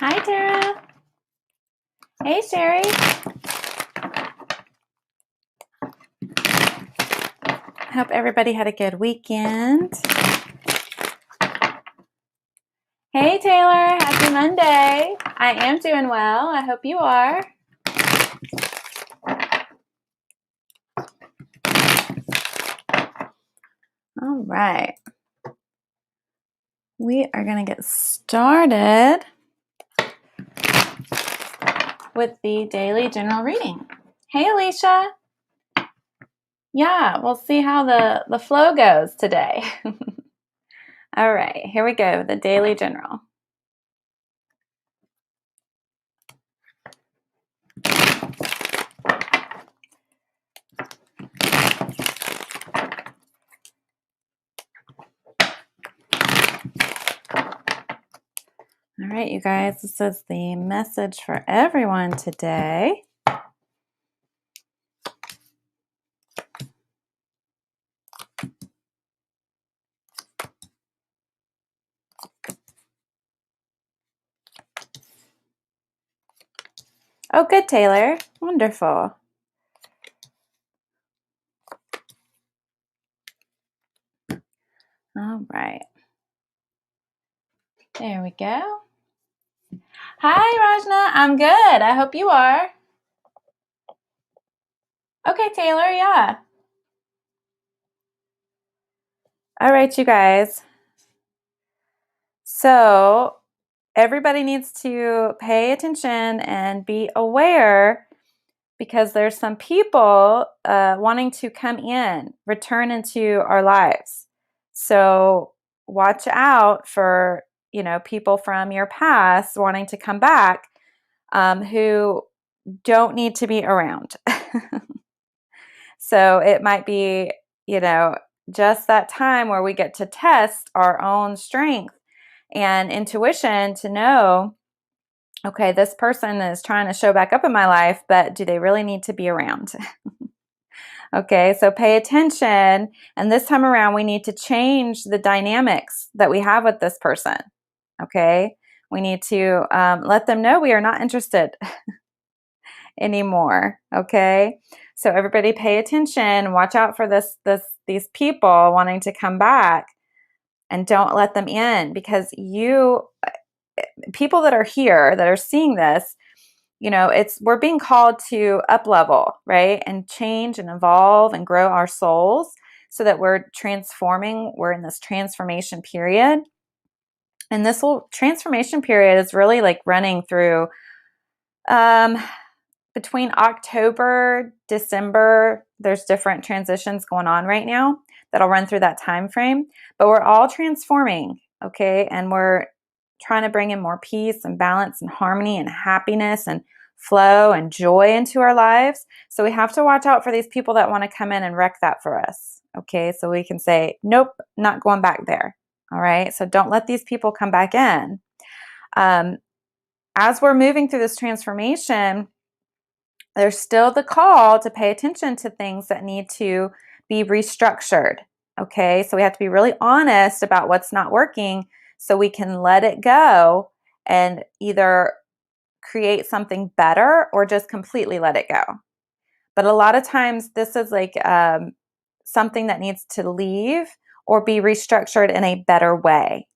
Hi, Tara. Hey, Sherry. Hope everybody had a good weekend. Hey, Taylor. Happy Monday. I am doing well. I hope you are. All right. We are going to get started with the daily general reading. Hey, Alicia. Yeah, we'll see how the flow goes today. All right, here we go. The daily general. All right, you guys, this is the message for everyone today. Oh, good, Taylor. Wonderful. All right. There we go. Hi, Rajna. I'm good. I hope you are. Okay, Taylor, yeah. All right, you guys. So everybody needs to pay attention and be aware because there's some people wanting to come in, return into our lives. So watch out for, people from your past wanting to come back who don't need to be around. So it might be, just that time where we get to test our own strength and intuition to know, okay, this person is trying to show back up in my life, but do they really need to be around? Okay, so pay attention. And this time around, we need to change the dynamics that we have with this person. Okay, we need to let them know we are not interested anymore. Okay, so everybody pay attention. Watch out for these people wanting to come back, and don't let them in, because people that are here that are seeing this, we're being called to up level, right? And change and evolve and grow our souls so that we're transforming. We're in this transformation period. And this transformation period is really like running through between October, December. There's different transitions going on right now that'll run through that time frame. But we're all transforming, okay? And we're trying to bring in more peace and balance and harmony and happiness and flow and joy into our lives. So we have to watch out for these people that want to come in and wreck that for us, okay? So we can say, nope, not going back there, all right? So don't let these people come back in. As we're moving through this transformation, there's still the call to pay attention to things that need to be restructured, okay? So we have to be really honest about what's not working so we can let it go and either create something better or just completely let it go. But a lot of times this is like something that needs to leave or be restructured in a better way,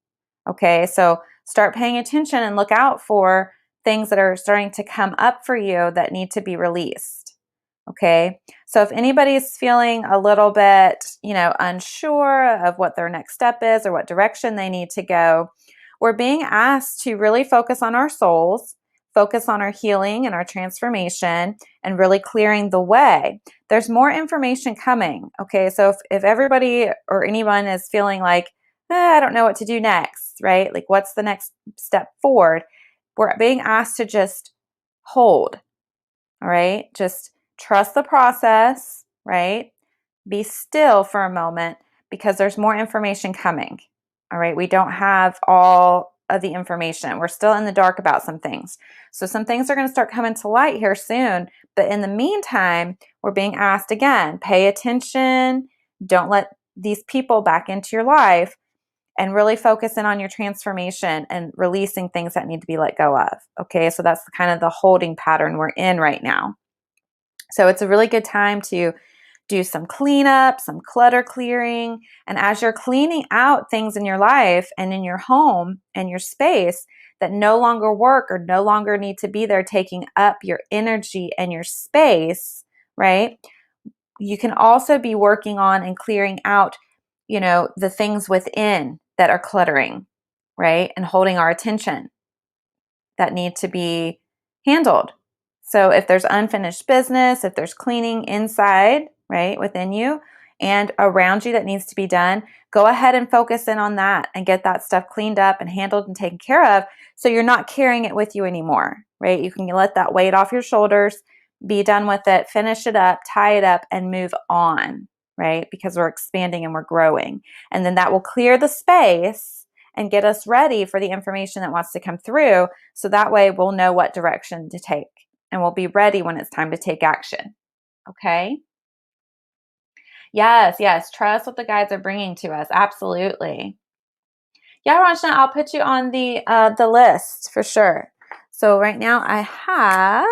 okay? So start paying attention and look out for things that are starting to come up for you that need to be released, okay? So if anybody's feeling a little bit, unsure of what their next step is or what direction they need to go, we're being asked to really focus on our souls, focus on our healing and our transformation, and really clearing the way. There's more information coming, okay? So if everybody or anyone is feeling like, I don't know what to do next, right? Like, what's the next step forward? We're being asked to just hold, all right? Just trust the process, right? Be still for a moment because there's more information coming, all right? We don't have all of the information. We're still in the dark about some things. So some things are going to start coming to light here soon. But in the meantime, we're being asked again, pay attention. Don't let these people back into your life. and really focus in on your transformation and releasing things that need to be let go of. Okay, so that's kind of the holding pattern we're in right now. So it's a really good time to do some cleanup, some clutter clearing. And as you're cleaning out things in your life and in your home and your space that no longer work or no longer need to be there, taking up your energy and your space, right? You can also be working on and clearing out, the things within that are cluttering, right? And holding our attention that need to be handled. So if there's unfinished business, if there's cleaning inside, right, within you and around you that needs to be done, go ahead and focus in on that and get that stuff cleaned up and handled and taken care of so you're not carrying it with you anymore, right? You can let that weight off your shoulders, be done with it, finish it up, tie it up, and move on, right? Because we're expanding and we're growing. And then that will clear the space and get us ready for the information that wants to come through. So that way we'll know what direction to take and we'll be ready when it's time to take action. Okay? Yes. Trust what the guides are bringing to us. Absolutely. Yeah, Ranjana, I'll put you on the list for sure. So right now I have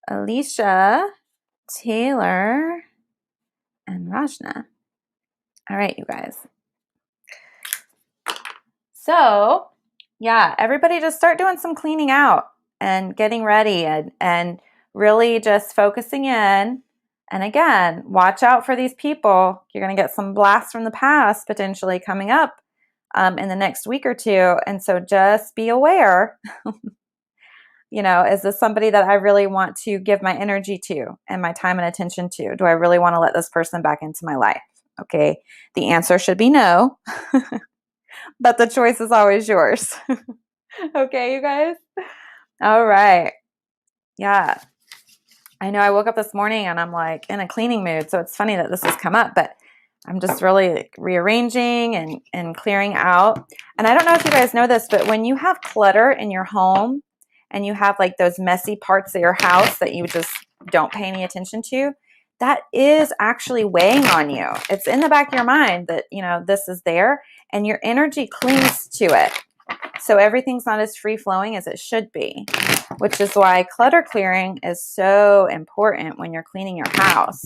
Alicia, Taylor, and Rajna. All right, you guys. So, yeah, everybody just start doing some cleaning out and getting ready and really just focusing in. And again, watch out for these people. You're going to get some blasts from the past potentially coming up in the next week or two. And so just be aware, is this somebody that I really want to give my energy to and my time and attention to? Do I really want to let this person back into my life? Okay. The answer should be no. But the choice is always yours. Okay, you guys? All right. Yeah. I know I woke up this morning and I'm like in a cleaning mood. So it's funny that this has come up, but I'm just really rearranging and clearing out. And I don't know if you guys know this, but when you have clutter in your home and you have like those messy parts of your house that you just don't pay any attention to, that is actually weighing on you. It's in the back of your mind that, this is there and your energy clings to it. So everything's not as free flowing as it should be, which is why clutter clearing is so important when you're cleaning your house.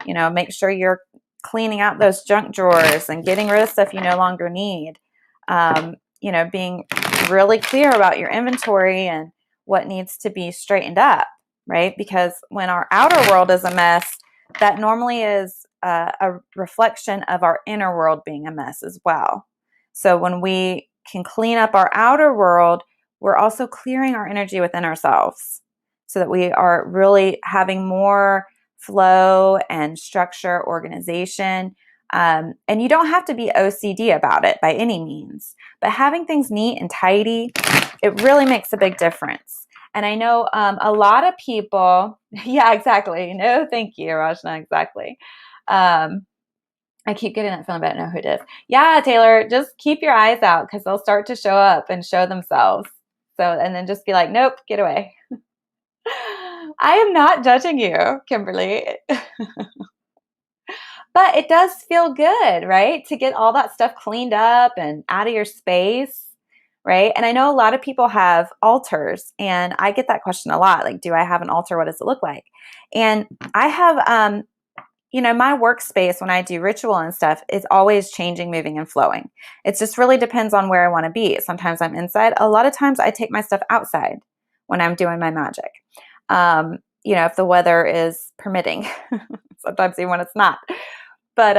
Make sure you're cleaning out those junk drawers and getting rid of stuff you no longer need. Being really clear about your inventory and what needs to be straightened up, right? Because when our outer world is a mess, that normally is a reflection of our inner world being a mess as well. So when we can clean up our outer world, we're also clearing our energy within ourselves so that we are really having more flow and structure, organization. And you don't have to be OCD about it by any means, but having things neat and tidy, it really makes a big difference. And I know a lot of people, yeah, exactly. No, thank you, Rajna, exactly. I keep getting that feeling, but I don't know who it is. Yeah, Taylor, just keep your eyes out because they'll start to show up and show themselves. So, and then just be like, nope, get away. I am not judging you, Kimberly. But it does feel good, right? To get all that stuff cleaned up and out of your space, right? And I know a lot of people have altars, and I get that question a lot. Like, do I have an altar? What does it look like? And I have, my workspace when I do ritual and stuff is always changing, moving, and flowing. It just really depends on where I want to be. Sometimes I'm inside. A lot of times I take my stuff outside when I'm doing my magic. If the weather is permitting, sometimes even when it's not. But,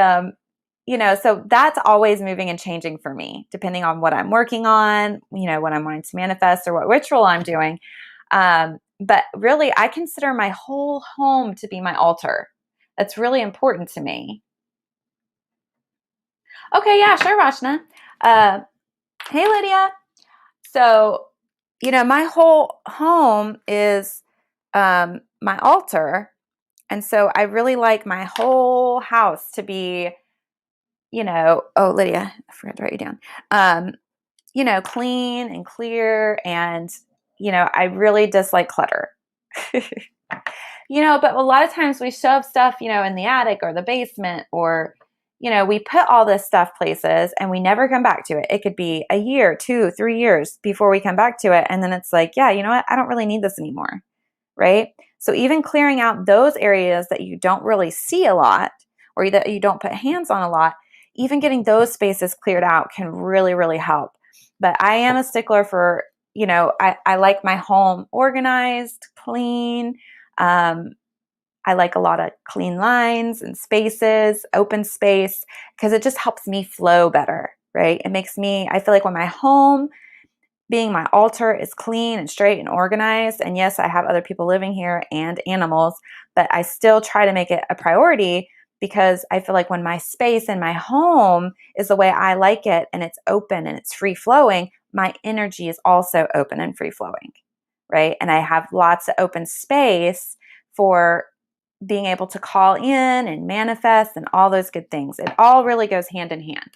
so that's always moving and changing for me, depending on what I'm working on, what I'm wanting to manifest or what ritual I'm doing. But really, I consider my whole home to be my altar. That's really important to me. Okay, yeah, sure, Rachna. Hey, Lydia. So, my whole home is my altar. And so I really like my whole house to be, oh, Lydia, I forgot to write you down. Clean and clear. And, I really dislike clutter. But a lot of times we shove stuff, in the attic or the basement or, we put all this stuff places and we never come back to it. It could be a year, 2, 3 years before we come back to it. And then it's like, yeah, you know what? I don't really need this anymore. Right? So even clearing out those areas that you don't really see a lot or that you don't put hands on a lot, even getting those spaces cleared out can really, really help. But I am a stickler for, I like my home organized, clean. I like a lot of clean lines and spaces, open space, because it just helps me flow better, right? I feel like when my home, being my altar, is clean and straight and organized, and yes, I have other people living here and animals, but I still try to make it a priority because I feel like when my space and my home is the way I like it and it's open and it's free flowing, my energy is also open and free flowing, right? And I have lots of open space for being able to call in and manifest and all those good things. It all really goes hand in hand.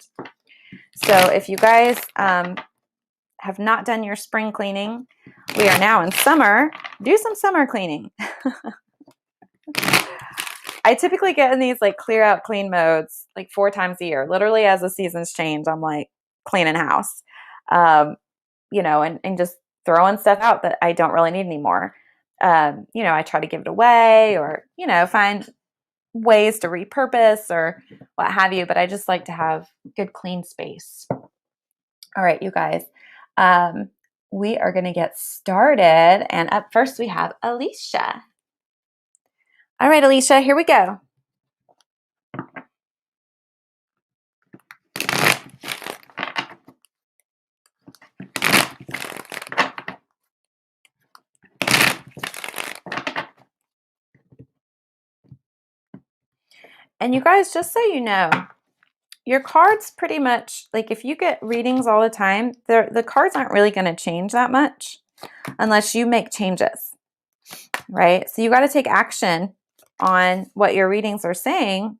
So if you guys have not done your spring cleaning, we are now in summer. Do some summer cleaning. I typically get in these like clear out clean modes like 4 times a year. Literally as the seasons change, I'm like cleaning house, and just throwing stuff out that I don't really need anymore. I try to give it away or, find ways to repurpose or what have you, but I just like to have good clean space. All right, you guys, we are going to get started. And up first we have Alicia. All right, Alicia, here we go. And you guys, just so you know, your cards pretty much, like if you get readings all the time, the cards aren't really going to change that much unless you make changes, right? So you got to take action on what your readings are saying.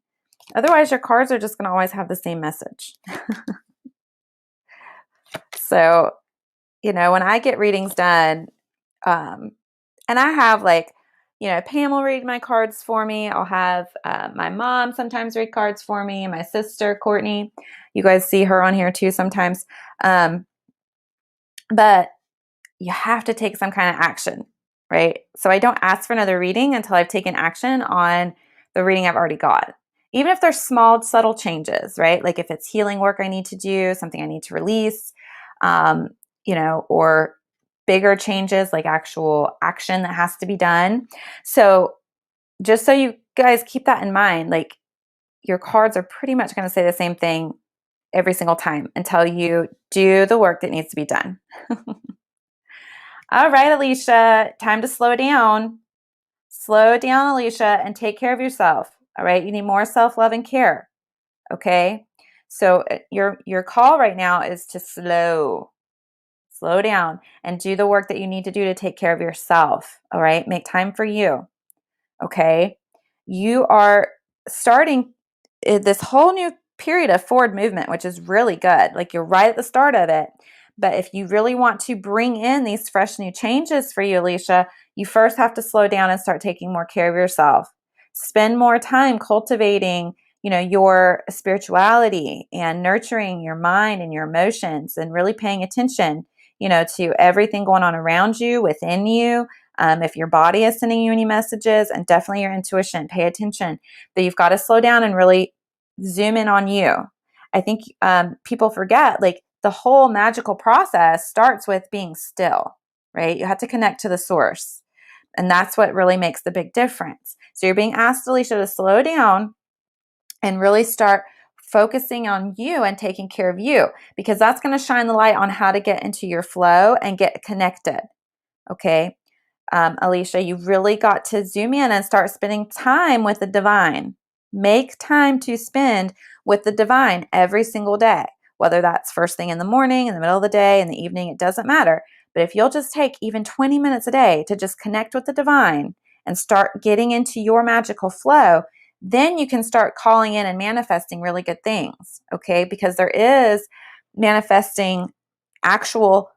Otherwise, your cards are just going to always have the same message. So, when I get readings done, and I have Pamela read my cards for me. I'll have my mom sometimes read cards for me. My sister, Courtney. You guys see her on here too sometimes. But you have to take some kind of action, right? So I don't ask for another reading until I've taken action on the reading I've already got. Even if there's small, subtle changes, right? Like if it's healing work I need to do, something I need to release, or bigger changes like actual action that has to be done. So just so you guys keep that in mind, like your cards are pretty much going to say the same thing every single time until you do the work that needs to be done. All right, Alicia, time to slow down. Slow down, Alicia, and take care of yourself. All right, you need more self-love and care. Okay, so your call right now is to slow down and do the work that you need to do to take care of yourself. All right, make time for you. Okay, you are starting this whole new period of forward movement, which is really good. Like you're right at the start of it. But if you really want to bring in these fresh new changes for you, Alicia, you first have to slow down and start taking more care of yourself. Spend more time cultivating, your spirituality and nurturing your mind and your emotions and really paying attention, to everything going on around you, within you. If your body is sending you any messages, and definitely your intuition, pay attention. But you've got to slow down and really zoom in on you. I think people forget, like, the whole magical process starts with being still, right? You have to connect to the source. And that's what really makes the big difference. So you're being asked, Alicia, to slow down and really start focusing on you and taking care of you, because that's going to shine the light on how to get into your flow and get connected. Okay. Alicia, you really got to zoom in and start spending time with the divine. Make time to spend with the divine every single day, whether that's first thing in the morning, in the middle of the day, in the evening, it doesn't matter. But if you'll just take even 20 minutes a day to just connect with the divine and start getting into your magical flow, then you can start calling in and manifesting really good things, okay? Because there is manifesting actual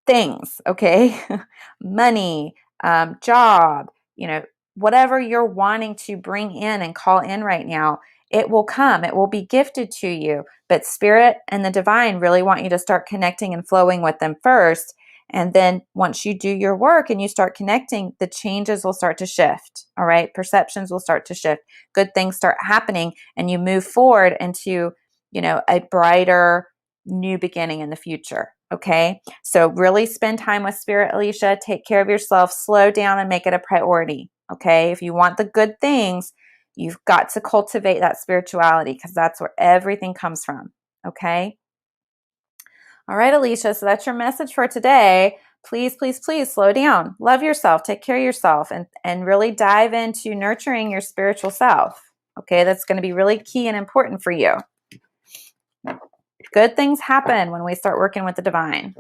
things, okay? Money, job, whatever you're wanting to bring in and call in right now, it will come. It will be gifted to you. But spirit and the divine really want you to start connecting and flowing with them first. And then once you do your work and you start connecting, the changes will start to shift. All right. Perceptions will start to shift. Good things start happening and you move forward into, a brighter new beginning in the future. Okay. So really spend time with spirit, Alicia. Take care of yourself, slow down and make it a priority. Okay. If you want the good things, you've got to cultivate that spirituality because that's where everything comes from. Okay. All right, Alicia. So that's your message for today. Please, please, please slow down. Love yourself. Take care of yourself and really dive into nurturing your spiritual self. Okay. That's going to be really key and important for you. Good things happen when we start working with the divine.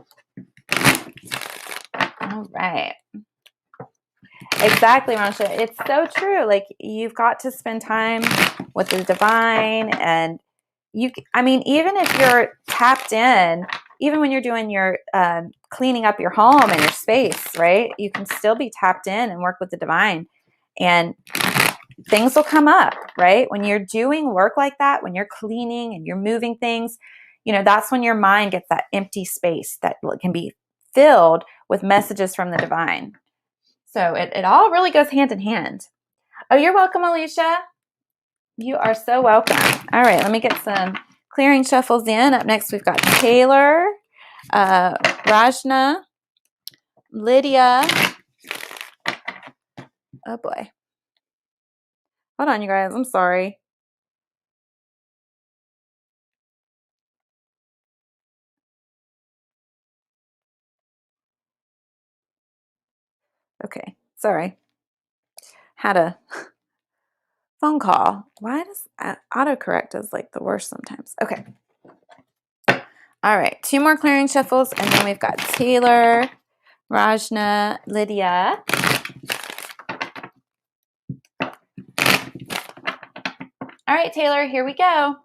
All right. Exactly, Ransha. It's so true. Like you've got to spend time with the divine and even if you're tapped in, even when you're doing your cleaning up your home and your space, right? You can still be tapped in and work with the divine and things will come up, right? When you're doing work like that, when you're cleaning and you're moving things, that's when your mind gets that empty space that can be filled with messages from the divine. So it all really goes hand in hand. Oh, you're welcome, Alicia. You are so welcome. All right, let me get some clearing shuffles in. Up next, we've got Taylor, Rajna, Lydia. Oh, boy. Hold on, you guys. I'm sorry. Okay, sorry. Had a phone call. Why does autocorrect is like the worst sometimes? Okay. All right, 2 more clearing shuffles, and then we've got Taylor, Rajna, Lydia. All right, Taylor, here we go.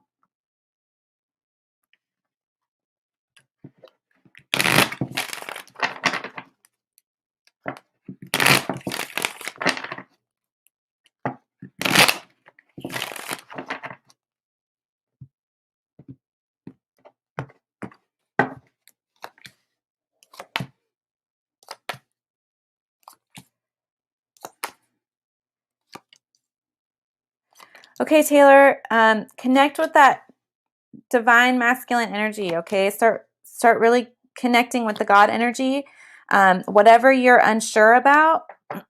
Okay, Taylor, connect with that divine masculine energy. Okay, start really connecting with the God energy. Whatever you're unsure about,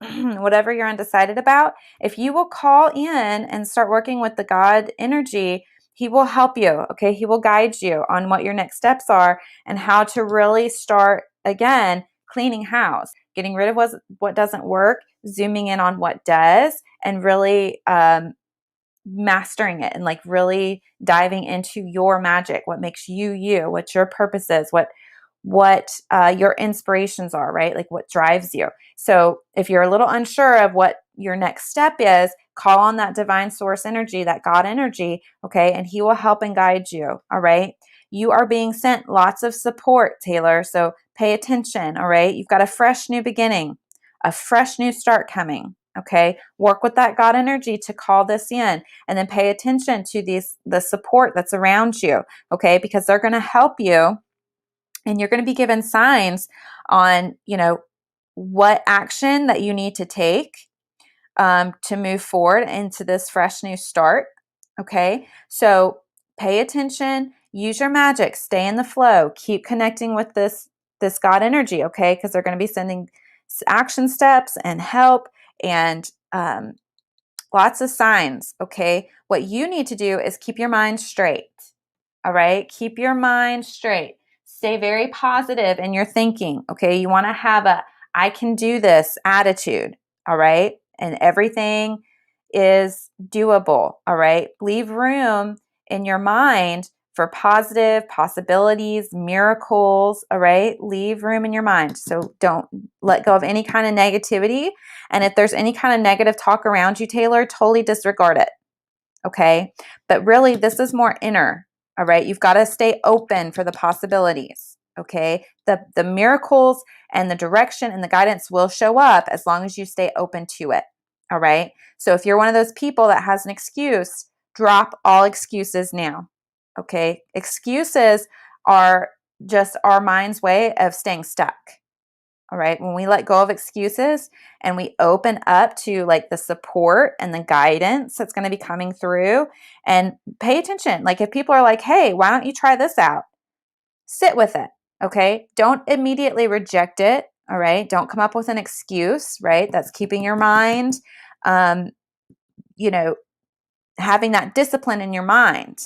whatever you're undecided about, if you will call in and start working with the God energy, he will help you. Okay, he will guide you on what your next steps are and how to really start again cleaning house, getting rid of what doesn't work, zooming in on what does, and really mastering it and like really diving into your magic, what makes you you, what your purpose is, what your inspirations are, right? Like what drives you. So if you're a little unsure of what your next step is, call on that divine source energy, that God energy, okay? And he will help and guide you, all right? You are being sent lots of support, Taylor. So pay attention, all right? You've got a fresh new beginning, a fresh new start coming. Okay, work with that God energy to call this in and then pay attention to the support that's around you. Okay, because they're going to help you and you're going to be given signs on, what action that you need to take to move forward into this fresh new start. Okay, so pay attention, use your magic, stay in the flow, keep connecting with this God energy. Okay, because they're going to be sending action steps and help and lots of signs. Okay, what you need to do is keep your mind straight. All right, keep your mind straight. Stay very positive in your thinking. Okay, you want to have a I can do this attitude. All right, and everything is doable. All right, leave room in your mind for positive possibilities, miracles. All right, leave room in your mind. So don't let go of any kind of negativity. And if there's any kind of negative talk around you, Taylor, totally disregard it. Okay, but really, this is more inner. All right, you've got to stay open for the possibilities. Okay, the miracles and the direction and the guidance will show up as long as you stay open to it. All right, so if you're one of those people that has an excuse drop all excuses now. Okay. Excuses are just our mind's way of staying stuck. All right. When we let go of excuses and we open up to like the support and the guidance that's going to be coming through, and pay attention. Like if people are like, hey, why don't you try this out? Sit with it. Okay. Don't immediately reject it. All right. Don't come up with an excuse, right? That's keeping your mind, um, you know, having that discipline in your mind.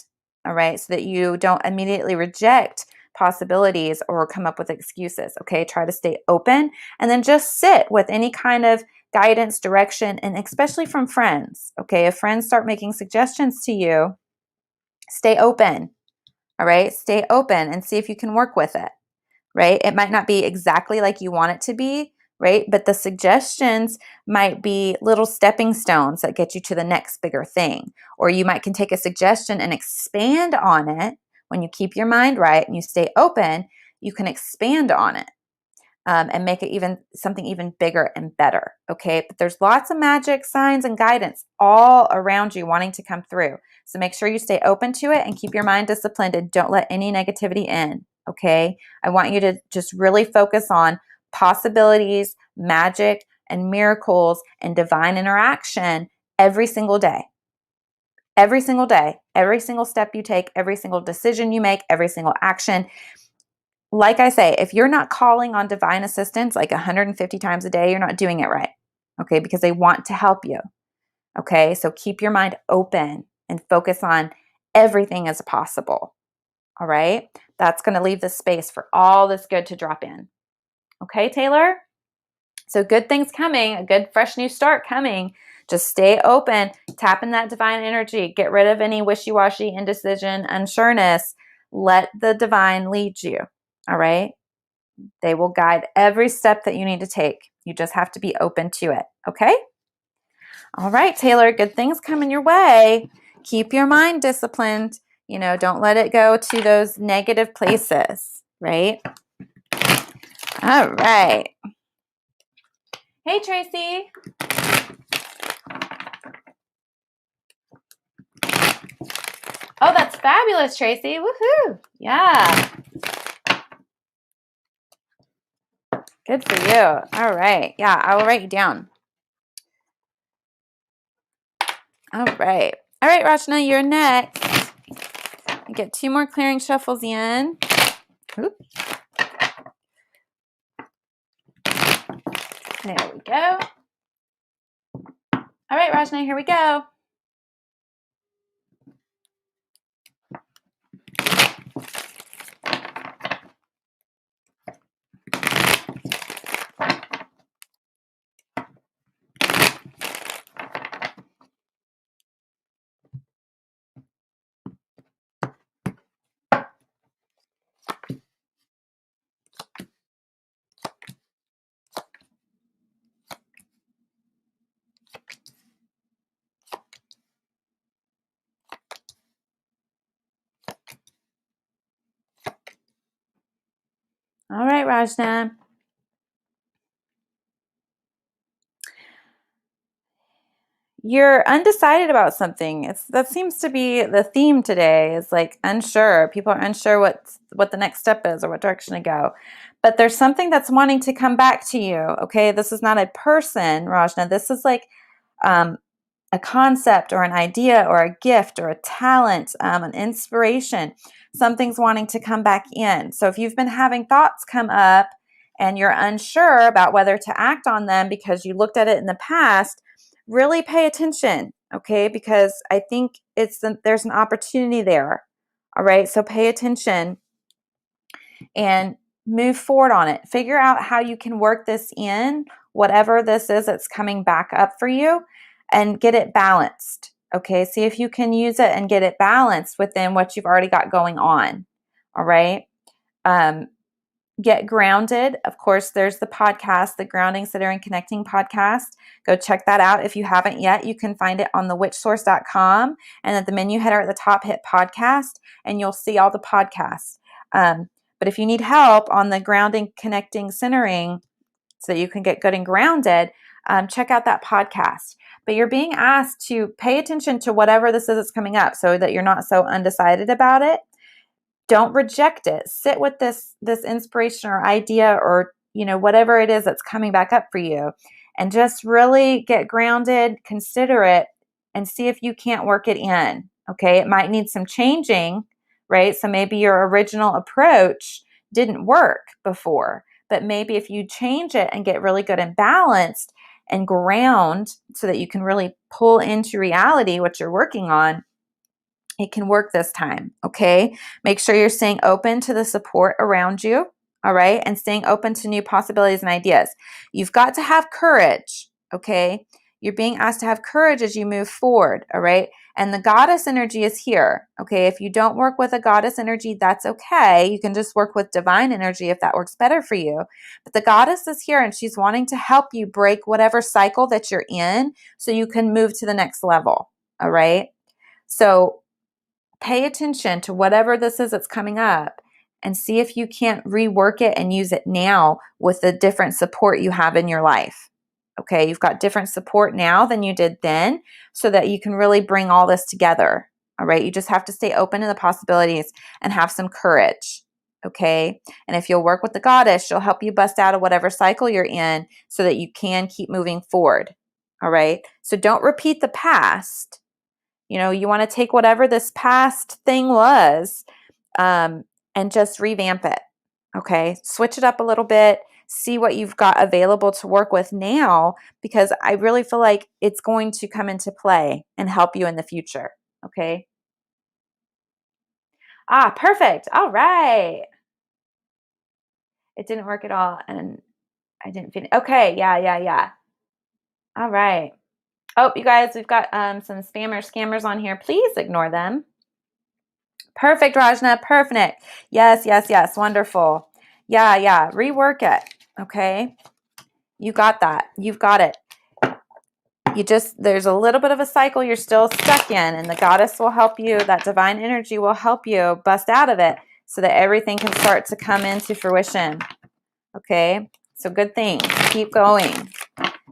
All right. So that you don't immediately reject possibilities or come up with excuses. Okay. Try to stay open and then just sit with any kind of guidance, direction, and especially from friends. Okay. If friends start making suggestions to you, stay open. All right. Stay open and see if you can work with it. Right. It might not be exactly like you want it to be. Right. But the suggestions might be little stepping stones that get you to the next bigger thing. Or you might can take a suggestion and expand on it. When you keep your mind right and you stay open, you can expand on it. And make it even something even bigger and better. Okay. But there's lots of magic, signs, and guidance all around you wanting to come through. So make sure you stay open to it and keep your mind disciplined and don't let any negativity in. Okay. I want you to just really focus on possibilities, magic, and miracles and divine interaction every single day. Every single day, every single step you take, every single decision you make, every single action. Like I say, if you're not calling on divine assistance like 150 times a day, you're not doing it right. Okay. Because they want to help you. Okay. So keep your mind open and focus on everything as possible. All right. That's going to leave the space for all this good to drop in. Okay, Taylor? So good things coming, a good fresh new start coming. Just stay open, tap in that divine energy, get rid of any wishy-washy, indecision, unsureness. Let the divine lead you. All right. They will guide every step that you need to take. You just have to be open to it. Okay? All right, Taylor, good things coming your way. Keep your mind disciplined. Don't let it go to those negative places, right? All right. Hey, Tracy. Oh, that's fabulous, Tracy. Woohoo. Yeah. Good for you. All right. Yeah, I will write you down. All right. All right, Rachna, you're next. Get 2 more clearing shuffles in. Oop. There we go. All right, Rajna, here we go. All right, Rajna. You're undecided about something. That seems to be the theme today, is like unsure. People are unsure what the next step is or what direction to go. But there's something that's wanting to come back to you. Okay, this is not a person, Rajna. This is like a concept or an idea or a gift or a talent, an inspiration. Something's wanting to come back in. So if you've been having thoughts come up and you're unsure about whether to act on them because you looked at it in the past, really pay attention, okay? Because I think there's an opportunity there. All right, so pay attention and move forward on it. Figure out how you can work this in, whatever this is that's coming back up for you, and get it balanced. Okay, see if you can use it and get it balanced within what you've already got going on. All right. Get grounded. Of course, there's the podcast, the Grounding, Centering, Connecting podcast. Go check that out. If you haven't yet, you can find it on thewitchsource.com. And at the menu header at the top, hit podcast, and you'll see all the podcasts. But if you need help on the grounding, connecting, centering, so that you can get good and grounded, check out that podcast. but you're being asked to pay attention to whatever this is that's coming up so that you're not so undecided about it. Don't reject it. Sit with this inspiration or idea or, whatever it is that's coming back up for you, and just really get grounded, consider it, and see if you can't work it in. Okay. It might need some changing, right? So maybe your original approach didn't work before, but maybe if you change it and get really good and balanced and ground so that you can really pull into reality what you're working on, it can work this time. Okay. Make sure you're staying open to the support around you. All right. And staying open to new possibilities and ideas. You've got to have courage. Okay. You're being asked to have courage as you move forward. All right. And the goddess energy is here. Okay. If you don't work with a goddess energy, that's okay. You can just work with divine energy if that works better for you. But the goddess is here and she's wanting to help you break whatever cycle that you're in so you can move to the next level. All right. So pay attention to whatever this is that's coming up and see if you can't rework it and use it now with the different support you have in your life. Okay, you've got different support now than you did then so that you can really bring all this together. All right, you just have to stay open to the possibilities and have some courage. Okay, and if you'll work with the goddess, she'll help you bust out of whatever cycle you're in so that you can keep moving forward. All right, so don't repeat the past. You want to take whatever this past thing was and just revamp it. Okay. Switch it up a little bit. See what you've got available to work with now, because I really feel like it's going to come into play and help you in the future. Okay. Perfect. All right. It didn't work at all. And I didn't finish. Okay. Yeah. All right. Oh, you guys, we've got some scammers on here. Please ignore them. Perfect, Rajna. Perfect. Yes. Wonderful. Yeah. Rework it. Okay. You got that. You've got it. There's a little bit of a cycle you're still stuck in, and the goddess will help you. That divine energy will help you bust out of it so that everything can start to come into fruition. Okay. So good things. Keep going.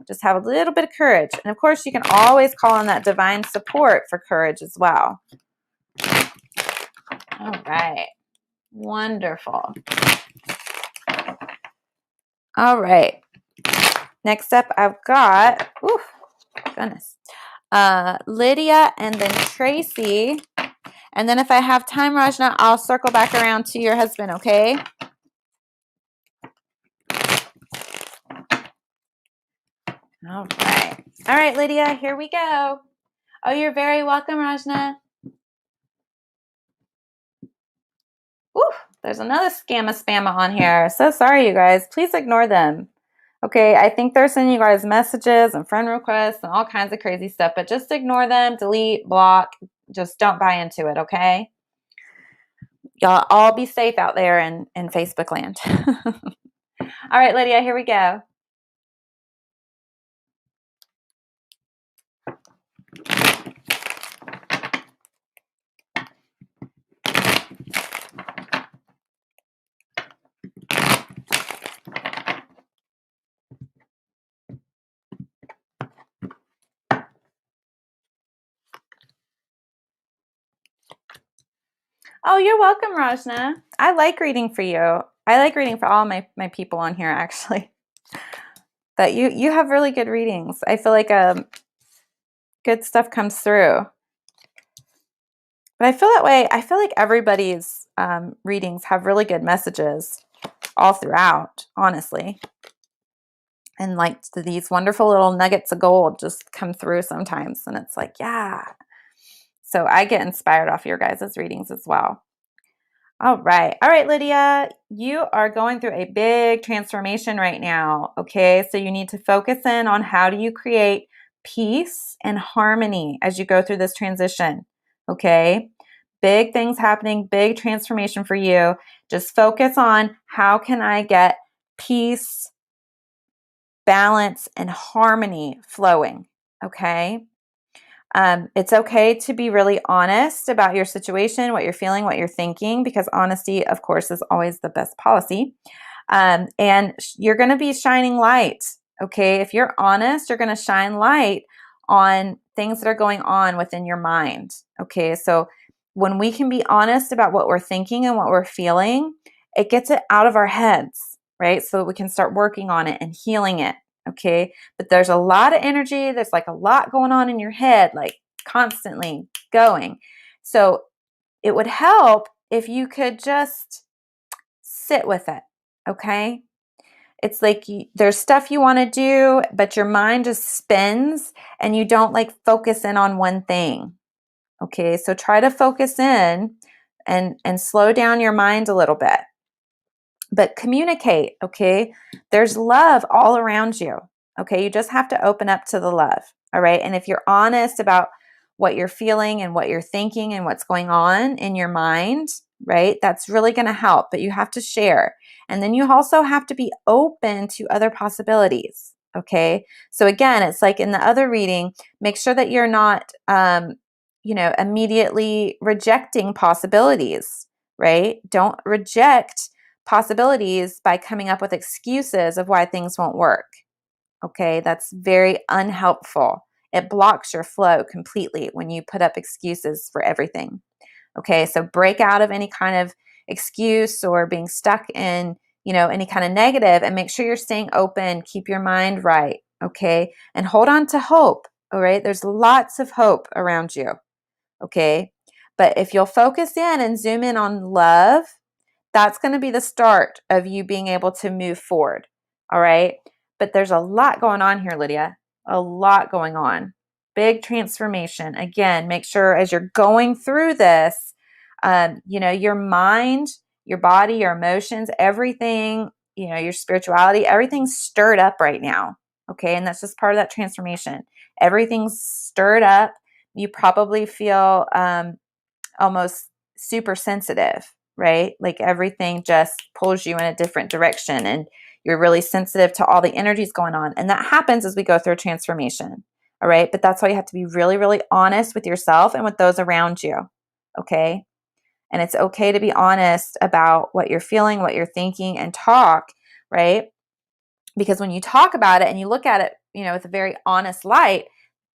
Just have a little bit of courage. And of course, you can always call on that divine support for courage as well. All right. Wonderful. All right. Next up, I've got, goodness, Lydia and then Tracy. And then if I have time, Rajna, I'll circle back around to your husband, okay? All right. All right, Lydia, here we go. Oh, you're very welcome, Rajna. There's another spammer on here. So sorry, you guys. Please ignore them. Okay, I think they're sending you guys messages and friend requests and all kinds of crazy stuff, but just ignore them, delete, block. Just don't buy into it, okay? Y'all all be safe out there in Facebook land. All right, Lydia, here we go. Oh, you're welcome, Rajna. I like reading for you. I like reading for all my people on here, actually. That you have really good readings. I feel like good stuff comes through. But I feel that way. I feel like everybody's readings have really good messages all throughout, honestly. And like these wonderful little nuggets of gold just come through sometimes. And it's like, yeah. So I get inspired off your guys' readings as well. All right, Lydia, you are going through a big transformation right now, okay? So you need to focus in on how do you create peace and harmony as you go through this transition, okay? Big things happening, big transformation for you. Just focus on how can I get peace, balance, and harmony flowing, okay? It's okay to be really honest about your situation, what you're feeling, what you're thinking, because honesty, of course, is always the best policy. And you're going to be shining light. Okay. If you're honest, you're going to shine light on things that are going on within your mind. Okay, so when we can be honest about what we're thinking and what we're feeling, it gets it out of our heads, right? So that we can start working on it and healing it. Okay, but there's a lot of energy, there's like a lot going on in your head, like constantly going. So it would help if you could just sit with it. Okay, it's like there's stuff you want to do, but your mind just spins and you don't like focus in on one thing. Okay, so try to focus in and slow down your mind a little bit. But communicate, okay? There's love all around you. Okay, you just have to open up to the love. All right, and if you're honest about what you're feeling and what you're thinking and what's going on in your mind, right? That's really going to help, but you have to share. And then you also have to be open to other possibilities. Okay. So again, it's like in the other reading, make sure that you're not, immediately rejecting possibilities, right? Don't reject possibilities by coming up with excuses of why things won't work. Okay. That's very unhelpful. It blocks your flow completely when you put up excuses for everything. Okay, so break out of any kind of excuse or being stuck in, any kind of negative, and make sure you're staying open, keep your mind right, okay? And hold on to hope, all right? There's lots of hope around you, okay? But if you'll focus in and zoom in on love, that's going to be the start of you being able to move forward, all right? But there's a lot going on here, Lydia, a lot going on. Big transformation. Again, make sure as you're going through this, your mind, your body, your emotions, everything, your spirituality, everything's stirred up right now. Okay. And that's just part of that transformation. Everything's stirred up. You probably feel almost super sensitive, right? Like everything just pulls you in a different direction and you're really sensitive to all the energies going on. And that happens as we go through a transformation. All right. But that's why you have to be really, really honest with yourself and with those around you. Okay. And it's okay to be honest about what you're feeling, what you're thinking, and talk, right? Because when you talk about it and you look at it, with a very honest light,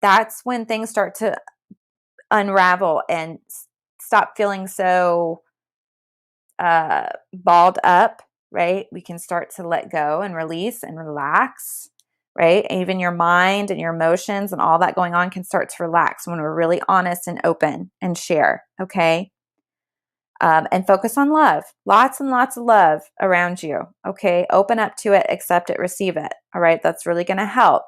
that's when things start to unravel and stop feeling so balled up, right? We can start to let go and release and relax, right? Even your mind and your emotions and all that going on can start to relax when we're really honest and open and share, okay? And focus on love. Lots and lots of love around you, okay? Open up to it, accept it, receive it, all right? That's really going to help.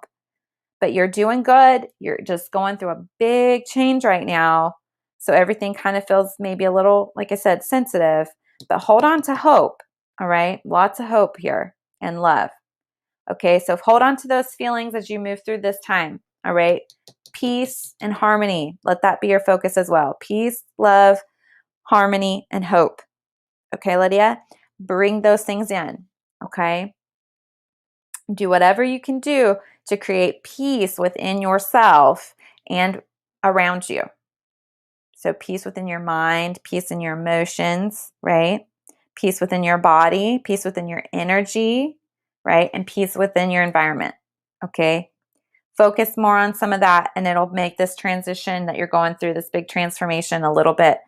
But you're doing good. You're just going through a big change right now. So everything kind of feels maybe a little, like I said, sensitive, but hold on to hope. All right. Lots of hope here and love. Okay. So hold on to those feelings as you move through this time. All right. Peace and harmony. Let that be your focus as well. Peace, love, harmony, and hope. Okay, Lydia? Bring those things in. Okay. Do whatever you can do to create peace within yourself and around you. So peace within your mind, peace in your emotions, right? Peace within your body, peace within your energy, right? And peace within your environment, okay? Focus more on some of that and it'll make this transition that you're going through, this big transformation, a little bit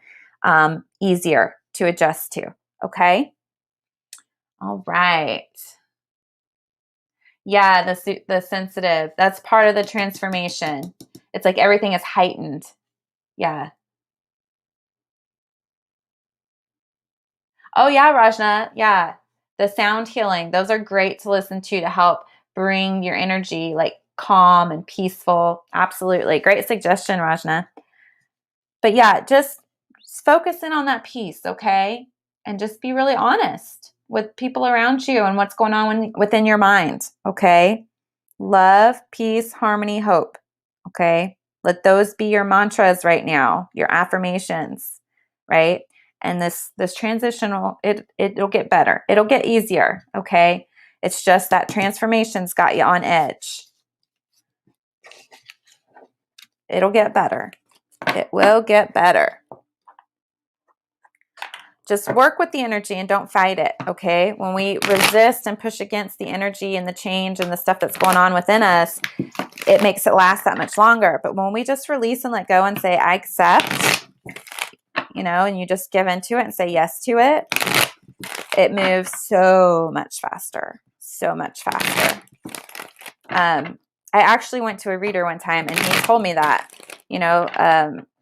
easier to adjust to, okay? All right. Yeah, the sensitive. That's part of the transformation. It's like everything is heightened. Yeah. Oh yeah, Rajna. Yeah. The sound healing. Those are great to listen to help bring your energy like calm and peaceful. Absolutely. Great suggestion, Rajna. But yeah, just focus in on that piece, okay? And just be really honest with people around you and what's going on within your mind, okay? Love, peace, harmony, hope. Okay. Let those be your mantras right now, your affirmations, right? And this transition it'll get better. It'll get easier. Okay. It's just that transformation's got you on edge. It'll get better. It will get better. Just work with the energy and don't fight it, okay? When we resist and push against the energy and the change and the stuff that's going on within us, it makes it last that much longer. But when we just release and let go and say, I accept, and you just give into it and say yes to it, it moves so much faster, so much faster. I actually went to a reader one time and he told me that,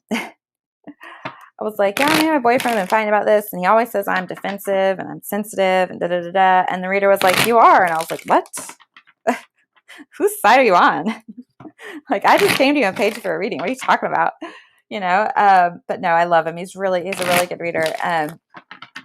I was like, yeah, me and my boyfriend have been fighting about this, and he always says I'm defensive and I'm sensitive and da-da-da-da. And the reader was like, you are. And I was like, what? Whose side are you on? Like, I just came to you and paid you for a reading. What are you talking about? But no, I love him. He's a really good reader.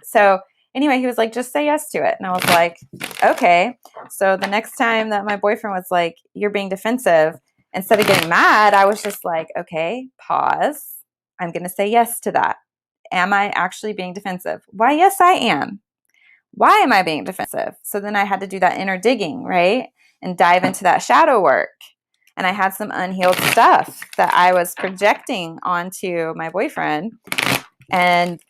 So anyway, he was like, just say yes to it. And I was like, okay. So the next time that my boyfriend was like, you're being defensive, instead of getting mad, I was just like, okay, pause. I'm going to say yes to that. Am I actually being defensive? Why, yes, I am. Why am I being defensive? So then I had to do that inner digging, right? And dive into that shadow work. And I had some unhealed stuff that I was projecting onto my boyfriend. And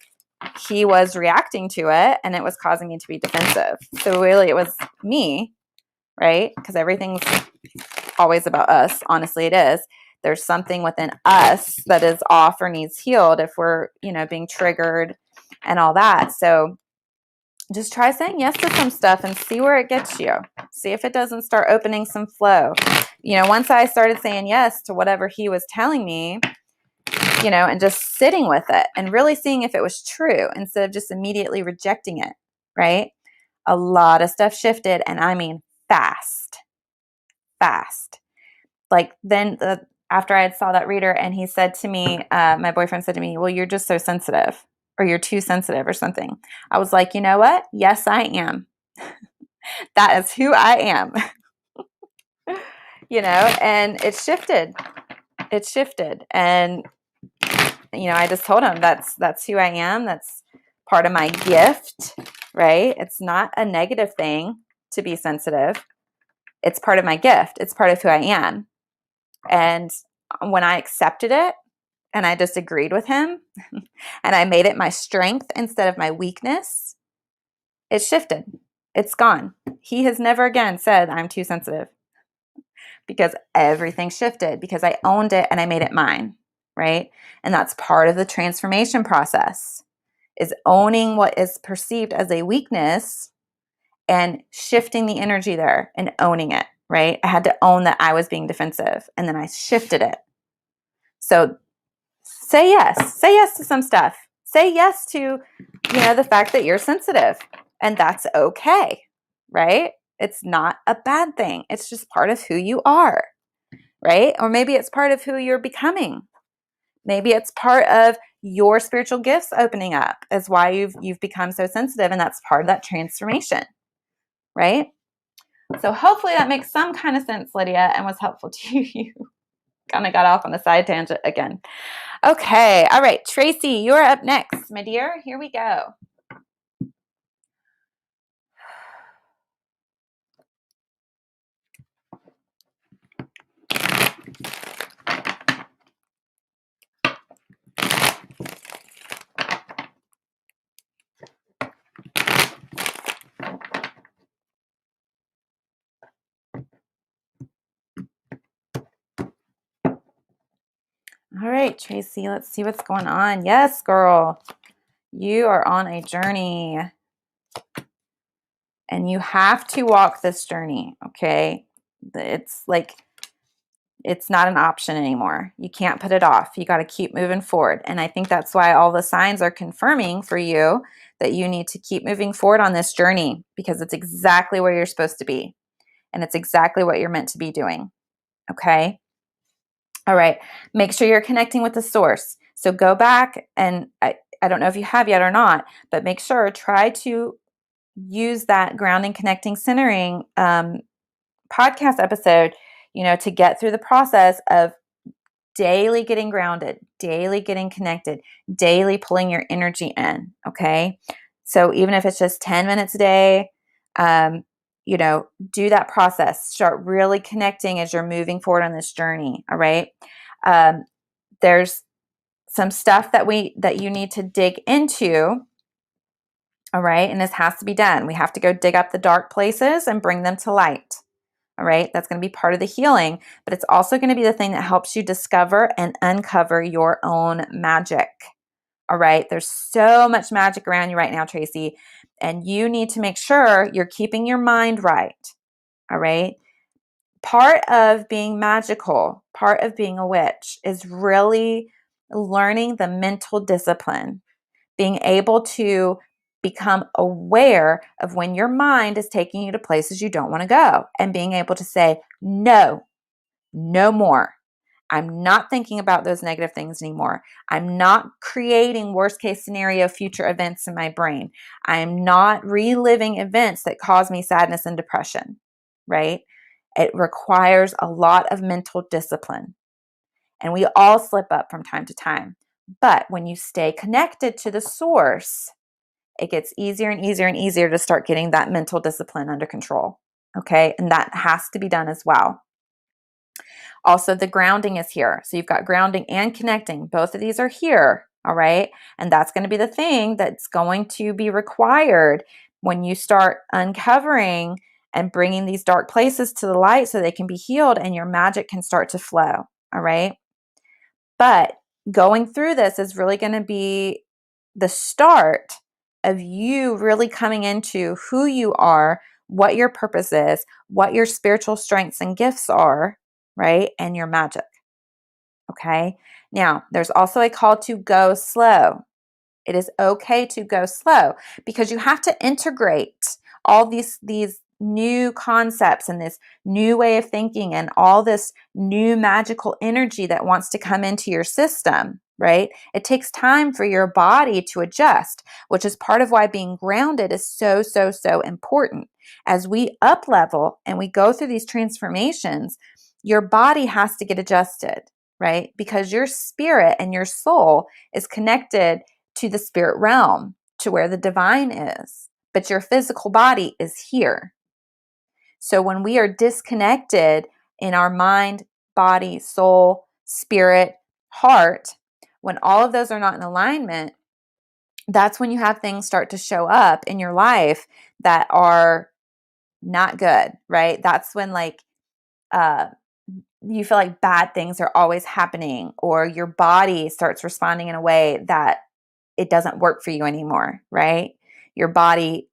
he was reacting to it, and it was causing me to be defensive. So really, it was me, right? Because everything's always about us. Honestly, it is. There's something within us that is off or needs healed if we're, being triggered and all that. So just try saying yes to some stuff and see where it gets you. See if it doesn't start opening some flow. Once I started saying yes to whatever he was telling me, and just sitting with it and really seeing if it was true instead of just immediately rejecting it, right? A lot of stuff shifted, and I mean fast. Like then after I had saw that reader and he said to me, my boyfriend said to me, well, you're just so sensitive, or you're too sensitive or something. I was like, you know what? Yes, I am. That is who I am. And it shifted. And I just told him that's who I am. That's part of my gift, right? It's not a negative thing to be sensitive. It's part of my gift. It's part of who I am. And when I accepted it and I just agreed with him and I made it my strength instead of my weakness, it shifted. It's gone. He has never again said I'm too sensitive, because everything shifted because I owned it and I made it mine, right? And that's part of the transformation process, is owning what is perceived as a weakness and shifting the energy there and owning it, right? I had to own that I was being defensive, and then I shifted it. So say yes to some stuff. Say yes to, the fact that you're sensitive, and that's okay, right? It's not a bad thing. It's just part of who you are, right? Or maybe it's part of who you're becoming. Maybe it's part of your spiritual gifts opening up as why you've become so sensitive, and that's part of that transformation, right? So hopefully that makes some kind of sense, Lydia, and was helpful to you. Kind of got off on a side tangent again. Okay, all right, Tracy, you're up next, my dear. Here we go. All right, Tracy, let's see what's going on. Yes, girl, you are on a journey, and you have to walk this journey, okay? It's not an option anymore. You can't put it off. You got to keep moving forward. And I think that's why all the signs are confirming for you that you need to keep moving forward on this journey, because it's exactly where you're supposed to be. And it's exactly what you're meant to be doing. Okay? All right. Make sure you're connecting with the source. So go back, and I don't know if you have yet or not, but make sure, try to use that grounding, connecting, centering podcast episode, to get through the process of daily getting grounded, daily getting connected, daily pulling your energy in. Okay. So even if it's just 10 minutes a day, do that process. Start really connecting as you're moving forward on this journey. All right. There's some stuff that you need to dig into All right. And this has to be done. We have to go dig up the dark places and bring them to light. All right. That's going to be part of the healing, but it's also going to be the thing that helps you discover and uncover your own magic. All right. There's so much magic around you right now, Tracy, and you need to make sure you're keeping your mind right. All right. Part of being magical, part of being a witch is really learning the mental discipline, being able to become aware of when your mind is taking you to places you don't want to go and being able to say, no, no more. I'm not thinking about those negative things anymore. I'm not creating worst case scenario future events in my brain. I am not reliving events that cause me sadness and depression, right? It requires a lot of mental discipline. And we all slip up from time to time. But when you stay connected to the source, it gets easier and easier and easier to start getting that mental discipline under control. Okay. And that has to be done as well. Also, the grounding is here. So you've got grounding and connecting. Both of these are here. All right. And that's going to be the thing that's going to be required when you start uncovering and bringing these dark places to the light so they can be healed and your magic can start to flow. All right. But going through this is really going to be the start of you really coming into who you are, what your purpose is, what your spiritual strengths and gifts are, right? And your magic. Okay. Now, there's also a call to go slow. It is okay to go slow because you have to integrate all these new concepts and this new way of thinking and all this new magical energy that wants to come into your system, right? It takes time for your body to adjust, which is part of why being grounded is so, so, so important. As we up level and we go through these transformations, your body has to get adjusted, right? Because your spirit and your soul is connected to the spirit realm, to where the divine is, but your physical body is here. So when we are disconnected in our mind, body, soul, spirit, heart, when all of those are not in alignment, that's when you have things start to show up in your life that are not good, right? That's when you feel like bad things are always happening, or your body starts responding in a way that it doesn't work for you anymore, right? Your body,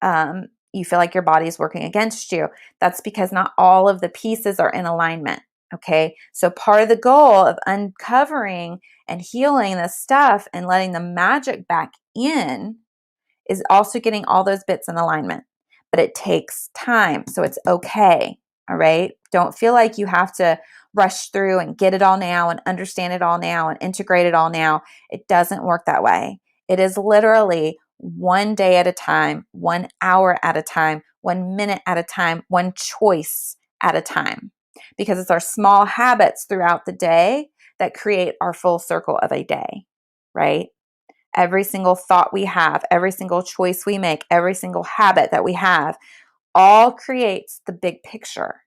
you feel like your body is working against you. That's because not all of the pieces are in alignment. Okay. So part of the goal of uncovering and healing this stuff and letting the magic back in is also getting all those bits in alignment. But it takes time. So it's okay. All right. Don't feel like you have to rush through and get it all now and understand it all now and integrate it all now. It doesn't work that way. It is literally one day at a time, 1 hour at a time, 1 minute at a time, one choice at a time. Because it's our small habits throughout the day that create our full circle of a day, right? Every single thought we have, every single choice we make, every single habit that we have, all creates the big picture.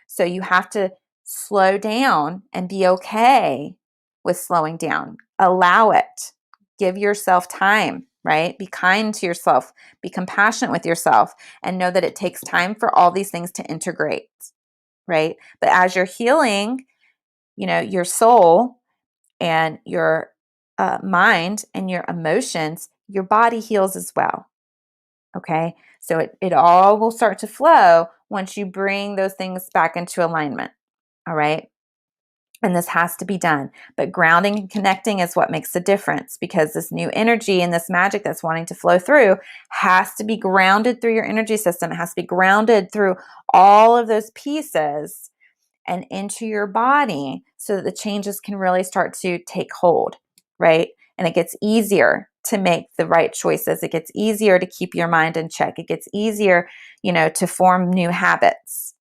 So you have to slow down and be okay with slowing down. Allow it. Give yourself time, right? Be kind to yourself. Be compassionate with yourself and know that it takes time for all these things to integrate, right? But as you're healing, your soul and your mind and your emotions, your body heals as well. Okay. So it all will start to flow once you bring those things back into alignment. All right. And this has to be done. But grounding and connecting is what makes the difference, because this new energy and this magic that's wanting to flow through has to be grounded through your energy system. It has to be grounded through all of those pieces and into your body so that the changes can really start to take hold, right? And it gets easier to make the right choices. It gets easier to keep your mind in check. It gets easier, to form new habits.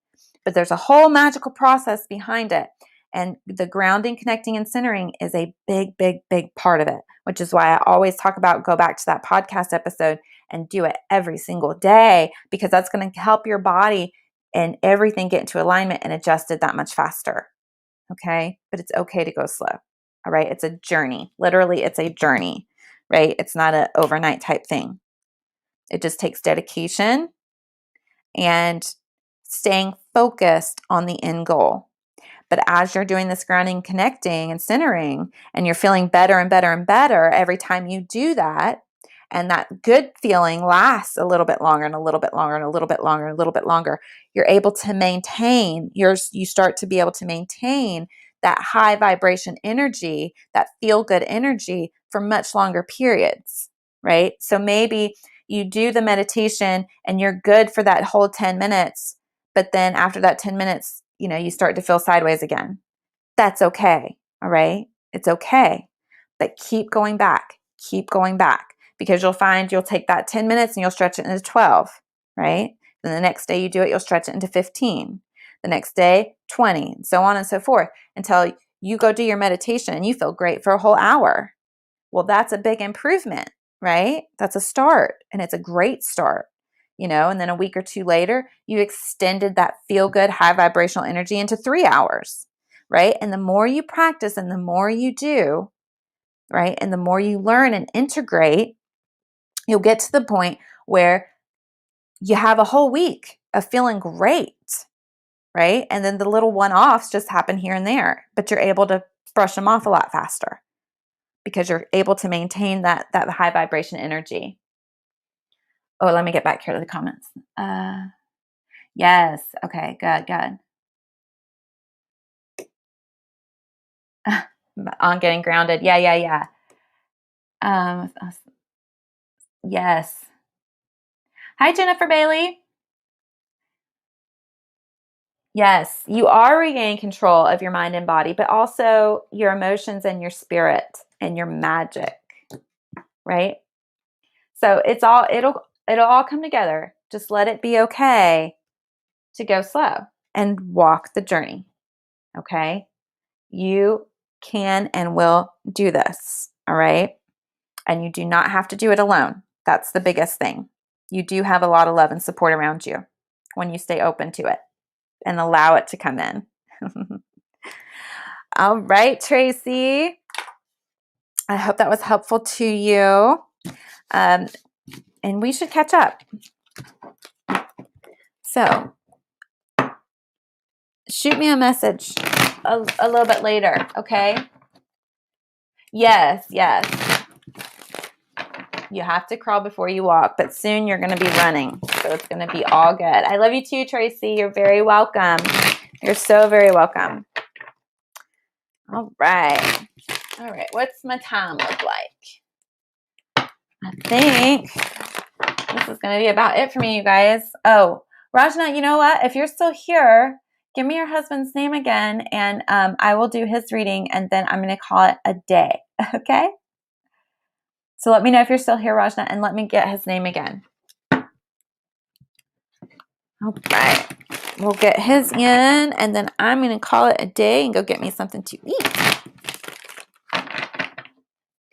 But there's a whole magical process behind it. And the grounding, connecting, and centering is a big, big, big part of it, which is why I always talk about go back to that podcast episode and do it every single day, because that's going to help your body and everything get into alignment and adjusted that much faster. Okay. But it's okay to go slow. All right. It's a journey. Literally, it's a journey, right? It's not an overnight type thing. It just takes dedication and staying focused on the end goal. But as you're doing this grounding, connecting, and centering, and you're feeling better and better and better every time you do that, and that good feeling lasts a little bit longer and a little bit longer and a little bit longer and a little bit longer, you're able to maintain you start to be able to maintain that high vibration energy, that feel good energy for much longer periods, right? So maybe you do the meditation and you're good for that whole 10 minutes, but then after that 10 minutes, you start to feel sideways again. That's okay. All right. It's okay. But keep going back, because you'll find you'll take that 10 minutes and you'll stretch it into 12, right? Then the next day you do it, you'll stretch it into 15. The next day, 20, and so on and so forth until you go do your meditation and you feel great for a whole hour. Well, that's a big improvement, right? That's a start, and it's a great start. And then a week or two later, you extended that feel good, high vibrational energy into 3 hours, right? And the more you practice and the more you do, right? And the more you learn and integrate, you'll get to the point where you have a whole week of feeling great, right? And then the little one-offs just happen here and there, but you're able to brush them off a lot faster because you're able to maintain that high vibration energy. Oh, let me get back here to the comments. Yes. Okay, good. On getting grounded. Yeah. Yes. Hi, Jennifer Bailey. Yes, you are regaining control of your mind and body, but also your emotions and your spirit and your magic, right? So it'll all come together. Just let it be okay to go slow and walk the journey. Okay? You can and will do this. All right? And you do not have to do it alone. That's the biggest thing. You do have a lot of love and support around you when you stay open to it and allow it to come in. All right, Tracy. I hope that was helpful to you. And we should catch up. So shoot me a message a little bit later, okay? Yes. You have to crawl before you walk, but soon you're going to be running. So it's going to be all good. I love you too, Tracy. You're very welcome. You're so very welcome. All right. What's my time look like? I think this is going to be about it for me, you guys. Oh, Rajna, you know what? If you're still here, give me your husband's name again, and I will do his reading, and then I'm going to call it a day. Okay? So let me know if you're still here, Rajna, and let me get his name again. All right. We'll get his in, and then I'm going to call it a day and go get me something to eat.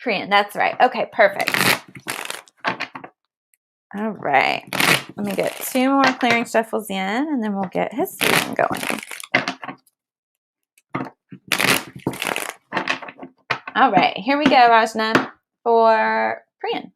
Korean, that's right. Okay, perfect. All right. Let me get 2 more clearing shuffles in, and then we'll get his reading going. All right. Here we go, Rajna, for Korean.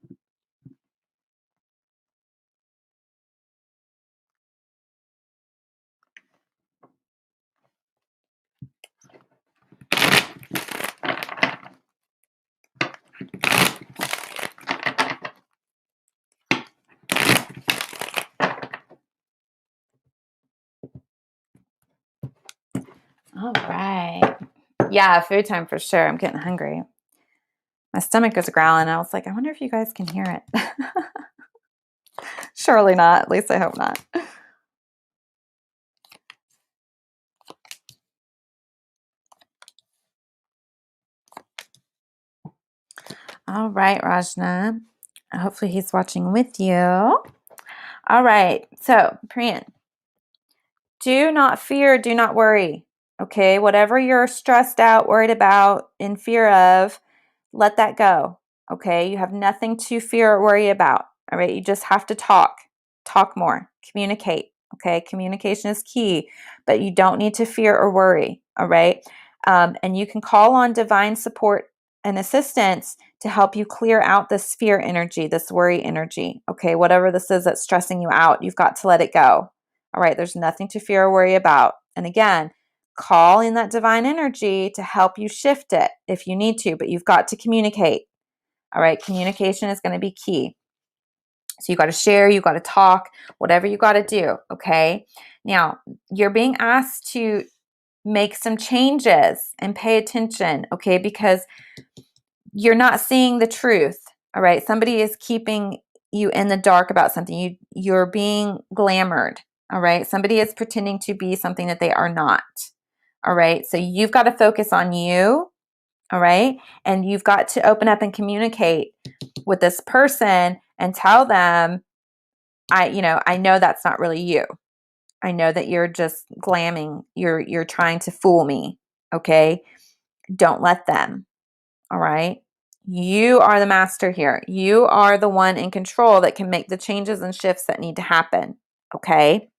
All right. Yeah, food time for sure. I'm getting hungry. My stomach is growling. I was like, I wonder if you guys can hear it. Surely not. At least I hope not. All right, Rajna. Hopefully he's watching with you. All right. So, Priyan, do not fear, do not worry. Okay? Whatever you're stressed out, worried about, in fear of, let that go. Okay? You have nothing to fear or worry about. All right? You just have to talk more, communicate. Okay? Communication is key, but you don't need to fear or worry. All right? And you can call on divine support and assistance to help you clear out this fear energy, this worry energy. Okay, whatever this is that's stressing you out, you've got to let it go. All right, there's nothing to fear or worry about. And again, call in that divine energy to help you shift it if you need to, but you've got to communicate. All right, communication is going to be key. So you got to share, you got to talk, whatever you got to do. Okay, now you're being asked to make some changes and pay attention. Okay, because you're not seeing the truth. All right, somebody is keeping you in the dark about something. You're being glamored. All right, somebody is pretending to be something that they are not. All right, so you've got to focus on you. All right, and you've got to open up and communicate with this person and tell them, I know that's not really you. I know that you're just glamming. You're trying to fool me. Okay, don't let them. All right. You are the master here. You are the one in control that can make the changes and shifts that need to happen. Okay.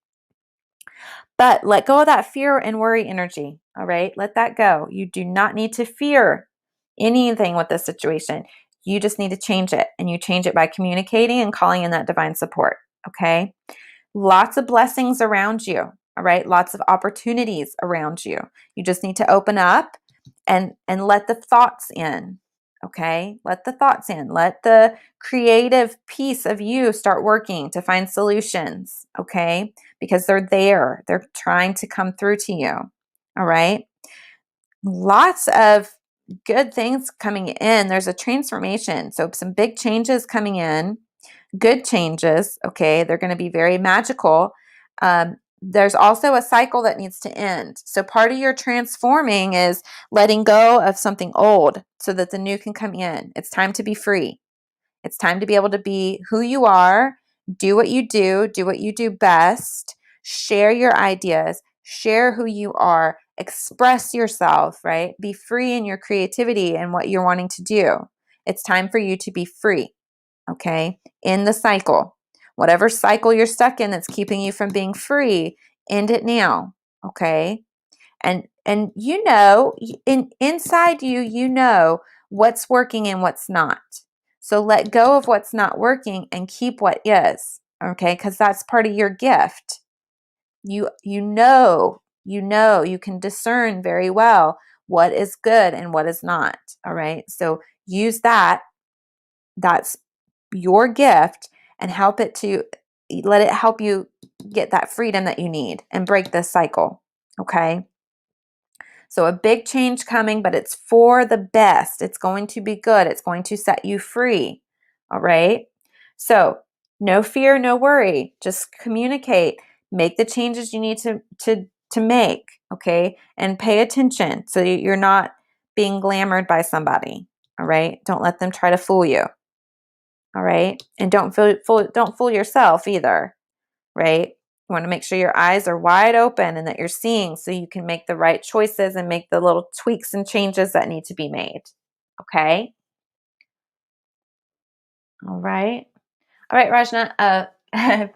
But let go of that fear and worry energy. All right. Let that go. You do not need to fear anything with this situation. You just need to change it. And you change it by communicating and calling in that divine support. Okay. Lots of blessings around you. All right. Lots of opportunities around you. You just need to open up and let the thoughts in. Okay. Let the thoughts in. Let the creative piece of you start working to find solutions. Okay. Because they're there. They're trying to come through to you. All right. Lots of good things coming in. There's a transformation. So some big changes coming in. Good changes. Okay. They're going to be very magical. There's also a cycle that needs to end. So part of your transforming is letting go of something old so that the new can come in. It's time to be free. It's time to be able to be who you are, do what you do best, share your ideas, share who you are, express yourself, right? Be free in your creativity and what you're wanting to do. It's time for you to be free, okay? In the cycle. Whatever cycle you're stuck in that's keeping you from being free, end it now, okay? And inside you know what's working and what's not. So let go of what's not working and keep what is, okay? Because that's part of your gift. You know you can discern very well what is good and what is not, all right? So use that. That's your gift, and let it help you get that freedom that you need and break this cycle. Okay. So a big change coming, but it's for the best. It's going to be good. It's going to set you free. All right. So no fear, no worry. Just communicate. Make the changes you need to make. Okay. And pay attention so you're not being glamored by somebody. All right. Don't let them try to fool you. All right. And don't fool yourself either. Right. You want to make sure your eyes are wide open and that you're seeing so you can make the right choices and make the little tweaks and changes that need to be made. Okay. All right. All right, Rajna.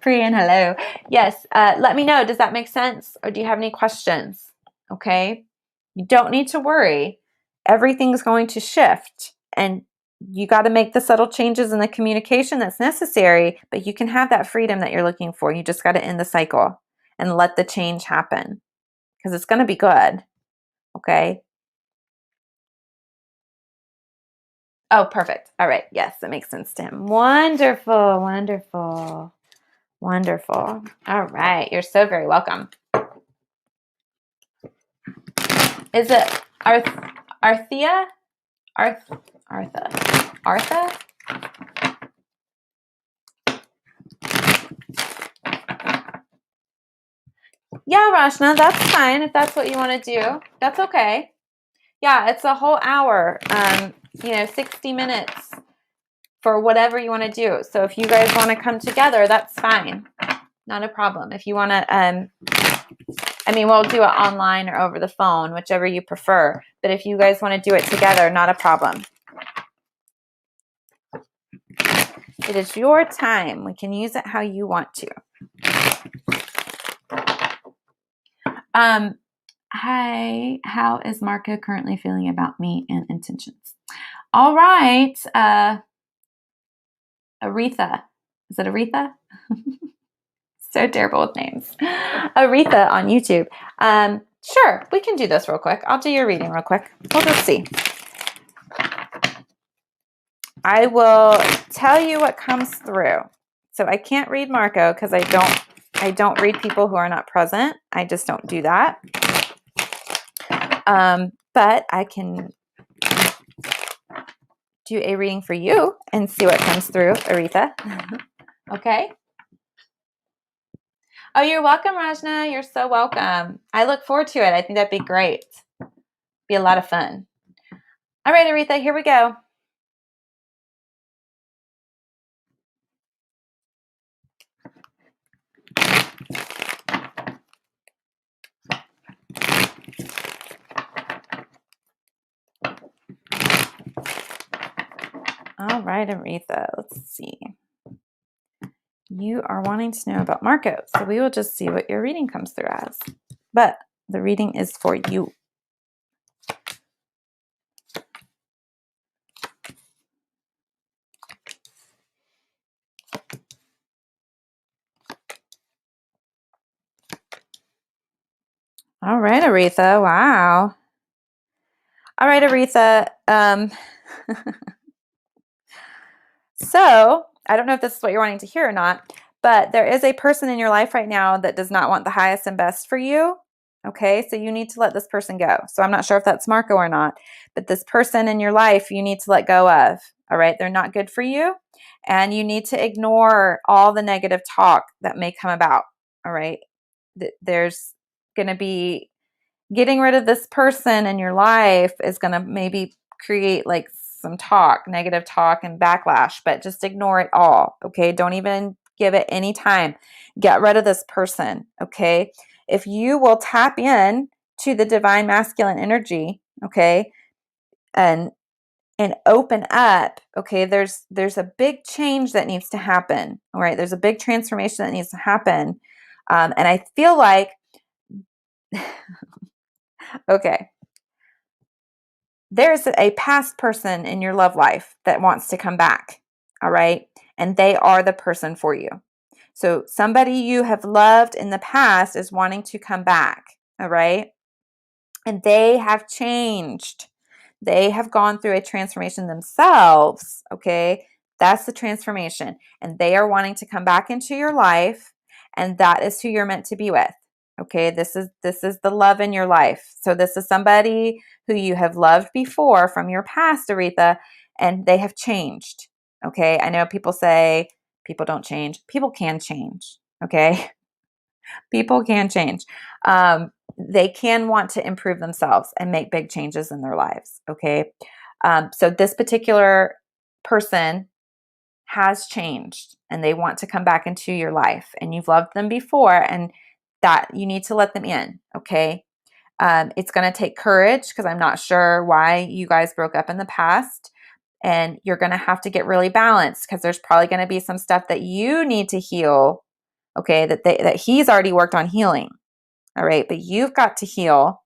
Pri and hello. Yes. Let me know. Does that make sense? Or do you have any questions? Okay. You don't need to worry. Everything's going to shift, and you got to make the subtle changes in the communication that's necessary, but you can have that freedom that you're looking for. You just got to end the cycle and let the change happen because it's going to be good. Okay. Oh, perfect. All right. Yes, that makes sense to him. Wonderful. Wonderful. Wonderful. All right. You're so very welcome. Is it Arthea? Artha? Yeah, Rashna, that's fine if that's what you want to do. That's okay. Yeah, it's a whole hour, 60 minutes for whatever you want to do. So if you guys want to come together, that's fine. Not a problem. If you want to, we'll do it online or over the phone, whichever you prefer. But if you guys want to do it together, not a problem. It is your time. We can use it how you want to. Hi, how is Marco currently feeling about me and intentions? All right. Aretha. Is it Aretha? So terrible with names. Aretha on YouTube. Sure, we can do this real quick. I'll do your reading real quick. We'll just see. I will tell you what comes through. So I can't read Marco because I don't read people who are not present. I just don't do that. But I can do a reading for you and see what comes through, Aretha. Okay. Oh, you're welcome, Rajna. You're so welcome. I look forward to it. I think that'd be great. Be a lot of fun. All right, Aretha, here we go. All right, Aretha, let's see. You are wanting to know about Marco, so we will just see what your reading comes through as. But the reading is for you. All right, Aretha. Wow. All right, Aretha. So I don't know if this is what you're wanting to hear or not, but there is a person in your life right now that does not want the highest and best for you. Okay, so you need to let this person go. So I'm not sure if that's Marco or not, but this person in your life you need to let go of. All right, they're not good for you, and you need to ignore all the negative talk that may come about. All right, there's going to be getting rid of this person in your life is going to maybe create like some negative talk and backlash, but just ignore it all. Okay. Don't even give it any time. Get rid of this person. Okay. If you will tap in to the divine masculine energy, okay, and open up, okay, there's a big change that needs to happen. All right. There's a big transformation that needs to happen. And I feel like okay, there's a past person in your love life that wants to come back, all right? And they are the person for you. So somebody you have loved in the past is wanting to come back, all right? And they have changed. They have gone through a transformation themselves, okay? That's the transformation. And they are wanting to come back into your life, and that is who you're meant to be with. Okay, this is the love in your life. So this is somebody who you have loved before from your past, Aretha, and they have changed. Okay, I know people say people don't change. People can change. Okay, people can change. They can want to improve themselves and make big changes in their lives. Okay, so this particular person has changed and they want to come back into your life, and you've loved them before, and that you need to let them in. Okay. It's going to take courage because I'm not sure why you guys broke up in the past, and you're going to have to get really balanced because there's probably going to be some stuff that you need to heal. Okay. That he's already worked on healing. All right. But you've got to heal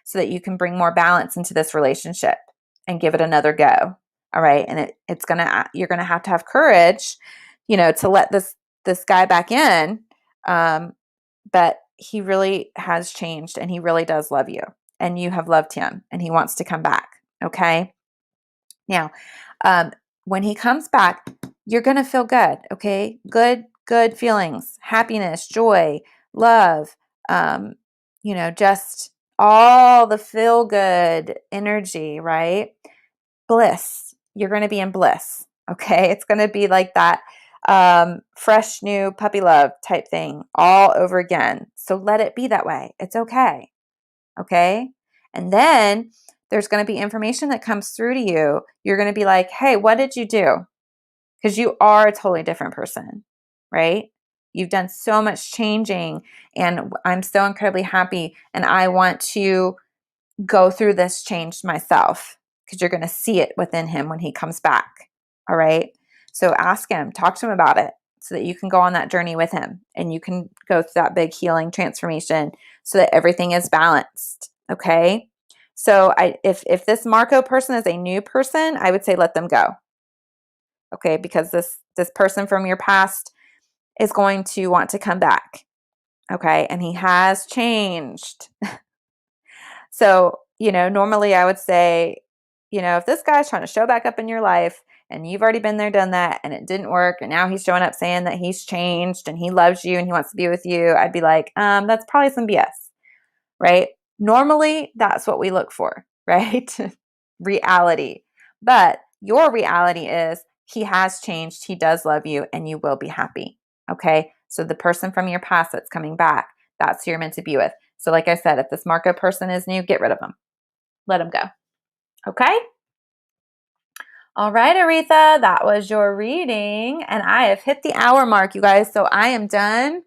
so that you can bring more balance into this relationship and give it another go. All right. And you're going to have courage, to let this guy back in. But he really has changed, and he really does love you, and you have loved him, and he wants to come back. Okay. Now, when he comes back, you're going to feel good. Okay. Good feelings, happiness, joy, love, just all the feel good energy, right? Bliss. You're going to be in bliss. Okay. It's going to be like that fresh new puppy love type thing all over again. So let it be that way. It's okay. Okay. And then there's going to be information that comes through to you. You're going to be like, hey, what did you do? Because you are a totally different person, right? You've done so much changing, and I'm so incredibly happy. And I want to go through this change myself, because you're going to see it within him when he comes back. All right. So ask him, talk to him about it so that you can go on that journey with him and you can go through that big healing transformation so that everything is balanced. Okay. So if this Marco person is a new person, I would say let them go. Okay, because this person from your past is going to want to come back. Okay, and he has changed. So, normally I would say, if this guy's trying to show back up in your life and you've already been there, done that, and it didn't work, and now he's showing up saying that he's changed and he loves you and he wants to be with you, I'd be like, that's probably some BS, right? Normally, that's what we look for, right? Reality. But your reality is he has changed, he does love you, and you will be happy. Okay? So the person from your past that's coming back, that's who you're meant to be with. So like I said, if this Marco person is new, get rid of him. Let him go. Okay? All right, Aretha, that was your reading. And I have hit the hour mark, you guys. So I am done.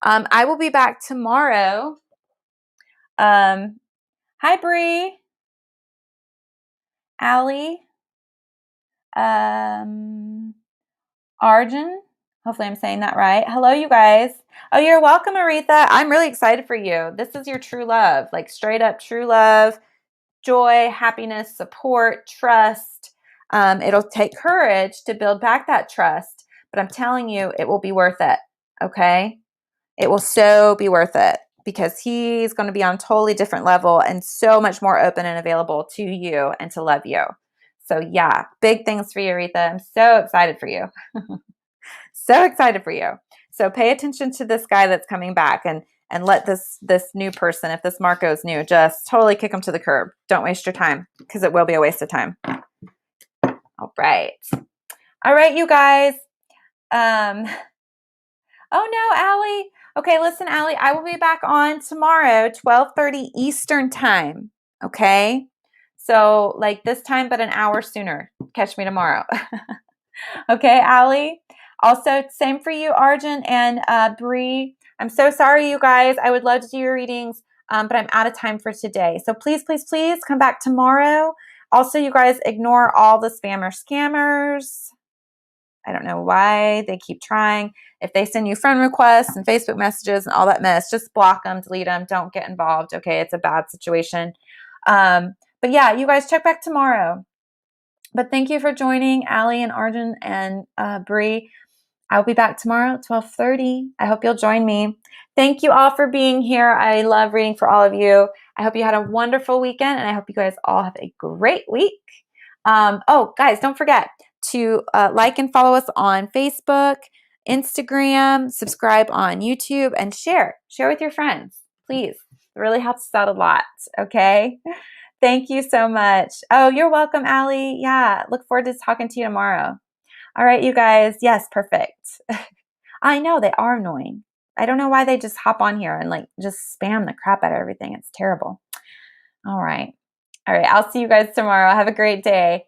I will be back tomorrow. Hi, Bree. Allie. Arjun. Hopefully I'm saying that right. Hello, you guys. Oh, you're welcome, Aretha. I'm really excited for you. This is your true love, like straight up true love, joy, happiness, support, trust. It'll take courage to build back that trust, but I'm telling you, it will be worth it. Okay? It will so be worth it because he's going to be on a totally different level and so much more open and available to you and to love you. So yeah, big things for you, Aretha. I'm so excited for you. So excited for you. So pay attention to this guy that's coming back and let this new person, if this Marco is new, just totally kick him to the curb. Don't waste your time because it will be a waste of time. All right. All right, you guys. Oh no, Allie. Okay, listen, Allie, I will be back on tomorrow, 12:30 Eastern time. Okay? So like this time, but an hour sooner. Catch me tomorrow. Okay, Allie. Also, same for you, Arjun and Bree. I'm so sorry, you guys. I would love to do your readings, but I'm out of time for today. So please, please, please come back tomorrow. Also, you guys ignore all the spammer scammers. I don't know why they keep trying. If they send you friend requests and Facebook messages and all that mess, just block them, delete them. Don't get involved. Okay, it's a bad situation. But yeah, you guys check back tomorrow. But thank you for joining, Allie and Arjun and Bree. I'll be back tomorrow at 12:30. I hope you'll join me. Thank you all for being here. I love reading for all of you. I hope you had a wonderful weekend, and I hope you guys all have a great week. Oh, guys, don't forget to like and follow us on Facebook, Instagram, subscribe on YouTube, and share. Share with your friends, please. It really helps us out a lot, okay? Thank you so much. Oh, you're welcome, Allie. Yeah, look forward to talking to you tomorrow. All right, you guys. Yes, perfect. I know they are annoying. I don't know why they just hop on here and like just spam the crap out of everything. It's terrible. All right. All right. I'll see you guys tomorrow. Have a great day.